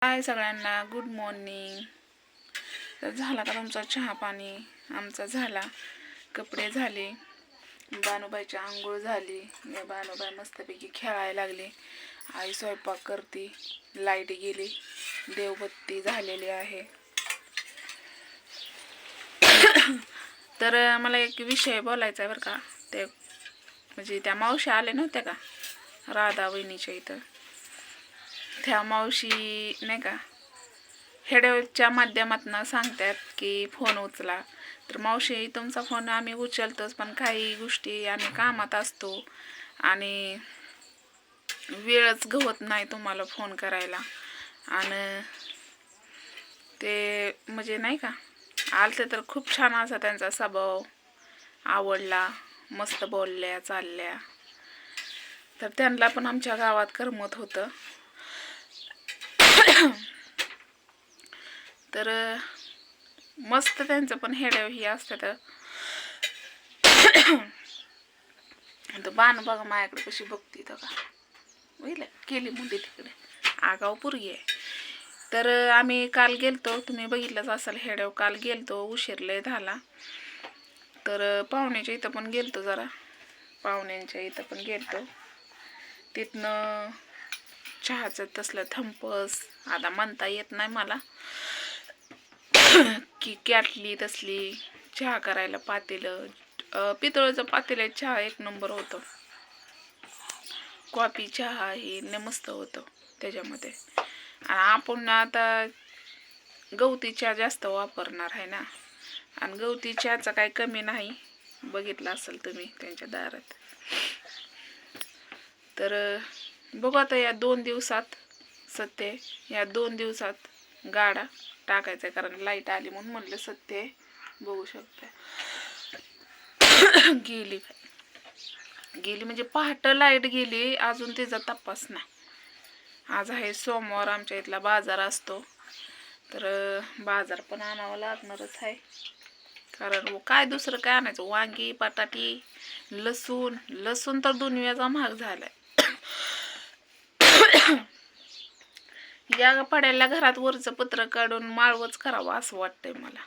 हाय सगळ्यांना, good morning. तर झाला का तुमचा चहा पाणी? आमचा झाला. कपडे झाले, बानूबाईची आंघोळ झाली. बानूबाई मस्तपैकी खेळायला लागली. आई स्वयंपाक करते. लाईट गेली, देवबत्ती झालेली आहे. तर मला एक विषय बोलायचा आहे बरं का. ते म्हणजे त्या मावशी आले नव्हत्या का राधा वहिनीच्या इथं. त्या मावशी नाही का हेडच्या माध्यमातून सांगतात की फोन उचला. तर मावशी तुमचा फोन आम्ही उचलतोच, पण काही गोष्टी आम्ही कामात असतो आणि वेळच गवत नाही तुम्हाला फोन करायला. आणि ते म्हणजे नाही का आलते तर खूप छान असा त्यांचा स्वभाव आवडला. मस्त बोलल्या चालल्या. तर त्यांना पण आमच्या गावात करमत होतं. तर मस्त त्यांचं पण हेड्या ही असतात. तर बाण बघा माझ्याकडे कशी बघती तर का बघितलं केली मुंडी तिकडे आगाव पोरगी आहे. तर आम्ही काल गेलतो, तुम्ही बघितलंच असाल हेड्याव. काल गेलतो, उशीर लय झाला. तर पाहुण्याच्या इथं पण गेलतो, जरा पाहुण्यांच्या इथं पण गेलतो. तिथनं चहाचं तसलं थंपस आता म्हणता येत नाही मला की कॅटली तसली चहा करायला पातेलं, पितळेचं पातेलं चहा एक नंबर होतं. कॉफी चहा हे मस्त होतं त्याच्यामध्ये. आणि आपण आता गवती चहा जास्त वापरणार आहे ना, आणि गवती चहाचं काही कमी नाही, बघितलं असेल तुम्ही त्यांच्या दारात. तर बघू आता या 2 दिवसात सत्य, या 2 दिवसात गाडा टाकायचा, कारण लाईट आली म्हणून म्हणलं सत्य बघू शकते. गेली म्हणजे पहाटे लाईट गेली, अजून तिचा तपास नाही. आज आहे सोमवार, आमच्या इथला बाजार असतो. तर बाजार पण आणावं लागणारच आहे, कारण काय दुसरं काय आणायचं. वांगी, बटाटी, लसूण तर दुनियाचा महाग झालाय. या पड्याला घरात वरचं पत्र काढून माळवच करावं असं वाटतंय मला.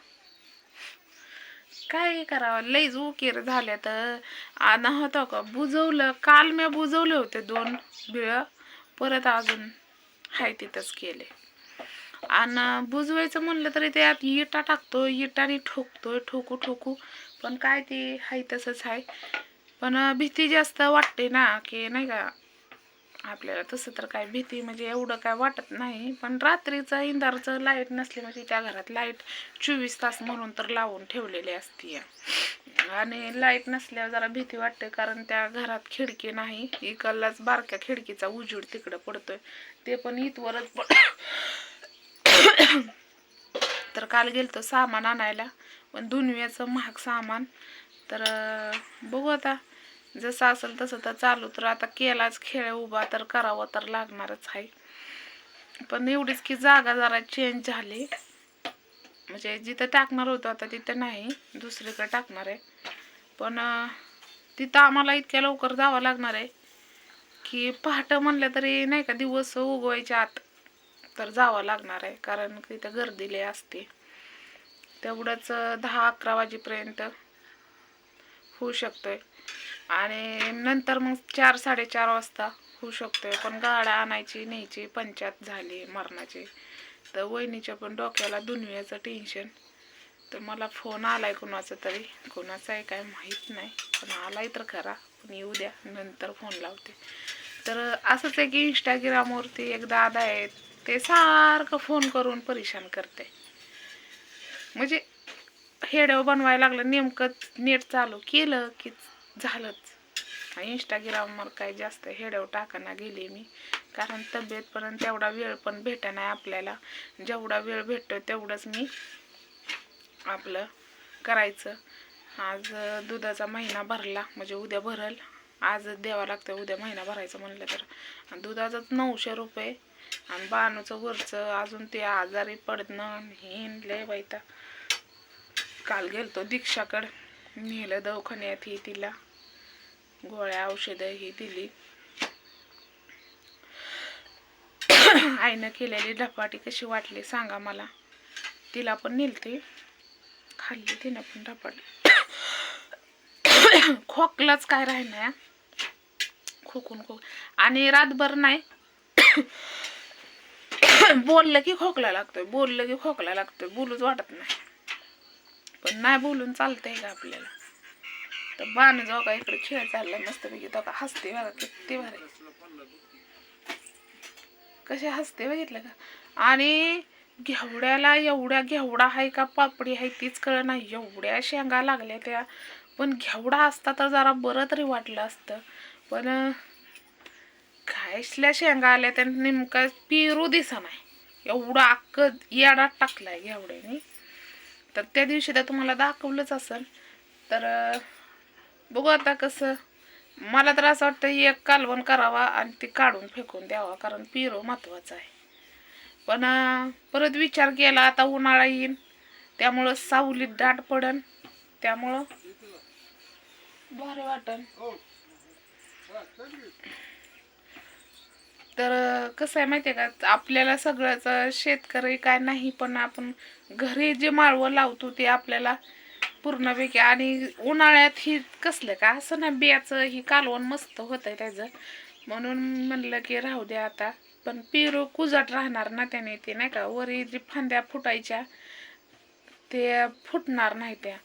काय करावं, लईच उकीर झाल्या. तर आना होता का बुजवलं, काल मी बुजवले होते 2 बिळ, परत अजून हाय तिथंच केले. आणि बुजवायचं म्हणलं तरी त्यात इटा टाकतो, इटाने ठोकू पण काय ते हाय तसंच आहे. पण भीती जास्त वाटते ना, की नाही का आपल्याला. तसं तर काय भीती म्हणजे एवढं काय वाटत नाही, पण रात्रीचं इंधारचं लाईट नसली म्हणजे त्या घरात लाईट 24 तास म्हणून तर लावून ठेवलेली असते. आणि लाईट नसल्यावर जरा भीती वाटते, कारण त्या घरात खिडकी नाही. इकडलाच बारक्या खिडकीचा उजेड तिकडं पडतोय, ते पण इथवरच तर काल गेलतो सामान आणायला, पण दुनियाचं महाग सामान. तर बघू आता जसं असेल तसं तर चालू. तर आता केलाच खेळ उभा तर करावं तर लागणारच आहे. पण एवढीच की जागा जरा चेंज झाली, म्हणजे जिथं टाकणार होतं आता तिथं नाही, दुसरीकडे टाकणार आहे. पण तिथं आम्हाला इतक्या लवकर जावं लागणार आहे की पहाटे म्हणलं तरी नाही का दिवस उगवायच्या आत तर जावं लागणार आहे, कारण तिथं गर्दी लय असते. तेवढंच 10-11 वाजेपर्यंत होऊ शकतोय, आणि नंतर मग 4-4:30 वाजता होऊ शकतोय. पण गाड्या आणायची न्यायची पंचायत झाली मरणाची. तर वहिनीच्या पण डोक्याला दुनियाचं टेन्शन. तर मला फोन आलाय कोणाचा तरी, कोणाचा आहे काय माहीत नाही, पण आलाय तर खरा. पण येऊ द्या, नंतर फोन लावते. तर असंच आहे की इंस्टाग्रामवरती एक दादा आहेत, ते सारखं फोन करून परेशान करते. म्हणजे हेडव बनवायला लागलं, नेमकं नेट चालू केलं की झालंच. इंस्टाग्रामवर काय जास्त हेडव टाकाना गेले मी, कारण तब्येतपर्यंत तेवढा वेळ पण भेटा नाही आपल्याला. जेवढा वेळ भेटतो तेवढंच मी आपलं करायचं. आज दुधाचा महिना भरला, म्हणजे उद्या भरल. आज द्यावं लागतं, उद्या महिना भरायचं म्हणलं तर. दुधाचंच 900 रुपये, आणि बाणूचं वरचं अजून ते आजारी पडणं हिंडले बाईता. काल गेलतो दीक्षाकडं, नेलं दवाखान्यात, ही तिला गोळ्या औषधं ही दिली. आईनं केलेली धपाटी कशी वाटली सांगा मला. तिला पण नेलते, खाल्ली तिनं पण धपाटी. खोकलाच काय राहिना खोकून आणि रातभर नाही बोललं की खोकला लागतोय, बोललं की खोकला लागतोय, बोलूच वाटत नाही. पण नाही बोलून चालतंय का आपल्याला. तर बाण जाऊ का इकडे खेळ चाललाय मस्तपैकी. तो का हसते बघा किती भारी, कसे हसते बघितलं का. आणि घेवड्याला एवढ्या घेवडा आहे का पापडी आहे तीच कळ नाही, एवढ्या शेंगा लागल्या त्या. पण घेवडा असता तर जरा बरं तरी वाटलं असतं. पण खायसल्या शेंगा आल्या त्या नेमका पिरू दिसा नाही, एवढा अक्क येडा टाकलाय घेवड्याने. तर त्या दिवशी तर तुम्हाला दाखवलंच असेल. तर बघू आता कसं. मला तर असं वाटतं एक कालवण करावा आणि ते काढून फेकून द्यावा, कारण पिरू महत्वाचं आहे. पण परत विचार केला आता उन्हाळा येईन, त्यामुळं सावलीत दाट पडन, त्यामुळं भारी वाटन. तर कसं आहे माहिती आहे का, आपल्याला सगळंच शेतकरी काय नाही, पण आपण घरी जे माळवं लावतो ते आपल्याला पूर्णपैकी. आणि उन्हाळ्यात ही कसलं का असं ना बियाचं ही कालवण मस्त होत आहे त्याचं, म्हणून म्हणलं की राहू द्या आता. पण पिरू कुजट राहणार ना त्याने, ते नाही का वरी जी फांद्या फुटायच्या ते फुटणार नाही त्या.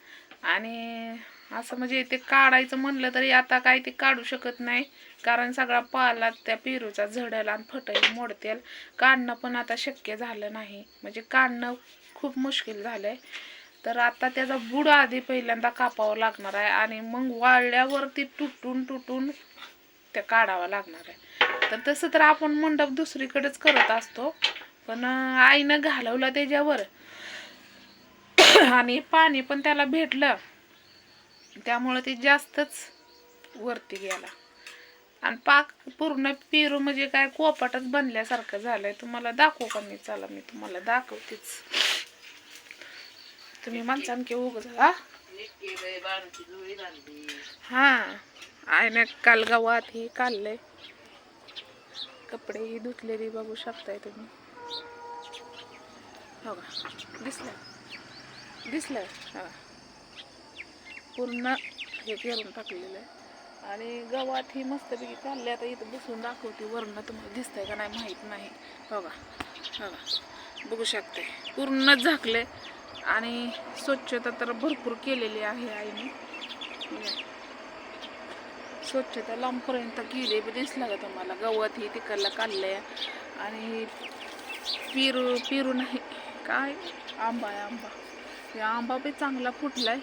आणि असं म्हणजे ते काढायचं म्हणलं तरी आता काय ते काढू शकत नाही, कारण सगळा पाला त्या पेरूचा झडल आणि फटल मोडतेल. काढणं पण आता शक्य झालं नाही, म्हणजे काढणं खूप मुश्किल झालंय. तर आता त्याचा बुड आधी पहिल्यांदा कापावं लागणार आहे, आणि मग वाळल्यावरती तुटून त्या काढावा लागणार आहे. तर तसं तर आपण मंडप दुसरीकडेच करत असतो, पण आईनं घालवलं त्याच्यावर आणि पाणी पण त्याला भेटलं, त्यामुळे ते जास्तच वरती गेला. आणि पाक पूर्ण पेरू म्हणजे काय कोपाटच बनल्यासारखं झालंय. तुम्हाला दाखवू का मी, चला मी तुम्हाला दाखवतेच. तुम्ही माणसां की उगाच हा आईने काल गावात ही काढलंय, कपडे ही धुतलेली बघू शकताय तुम्ही. हो का दिसलं हा पूर्ण हे करून टाकलेलं आहे. आणि गव्हात ही मस्तपैकी काढले. आता इथं बसून दाखवते, वरनं तुम्हाला दिसतंय का नाही माहीत नाही. बघा बघू शकते पूर्ण झाकले. आणि स्वच्छता तर भरपूर केलेली आहे आईने, स्वच्छता लांबपर्यंत केली. दिसलं का तुम्हाला, गवत ही तिकडला काढलंय. आणि पेरू नाही काय आंबा आहे, आंबा. हे आंबा बी चांगला फुटलाय.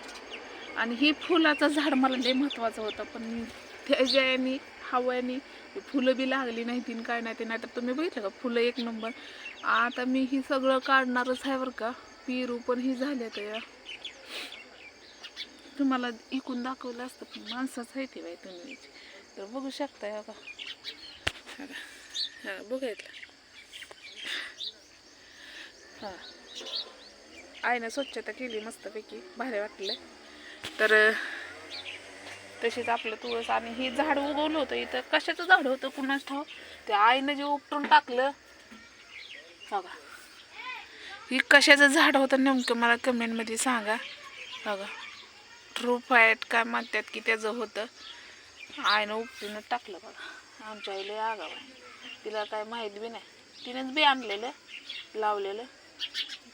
आणि ही फुलाचं झाड मला लय महत्वाचं होतं, पण त्याच्याने हव्याने फुलं बी लागली नाही तीन काय नाही ते. नाही तर तुम्ही बघितलं का फुलं एक नंबर. आता मी ही सगळं काढणारच आहे बरं का. पेरू पण ही झाले तर तुम्हाला इकून दाखवलं असतं, पण माणसाच आहे ते बाई तुम्ही. तर बघू शकताय बघा, बघितलं हां. आईनं स्वच्छता केली मस्तपैकी, भारी वाटलं. तर तशीच आपलं तुळस. आणि हे झाड उगवलं होतं इथं, कशाचं झाड होतं कुणाच ठाव, ते आईनं जे उपटून टाकलं बघा. ही कशाचं झाड होतं नेमकं मला कमेंटमध्ये सांगा बघा. ट्रूफाईट काय म्हणतात की त्याचं होतं, आईनं उपटूनच टाकलं बघा. आमच्या आईला आगाव आहे, तिला काय माहीत बी नाही. तिनेच बी आणलेलं लावलेलं,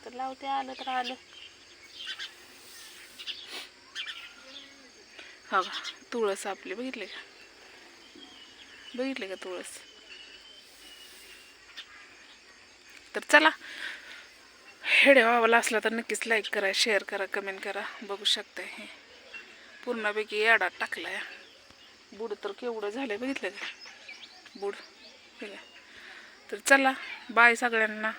तर लावते आलं तर आलं. हा तुळस आपली बघितले का तुळस. तर चला, हेडे व्हावाला असला तर नक्कीच लाईक करा, शेअर करा, कमेंट करा. बघू शकता हे पूर्णपैकी येडा टाकलाय. बुड तर केवढं झालंय बघितलं का बुड. तर चला बाय सगळ्यांना.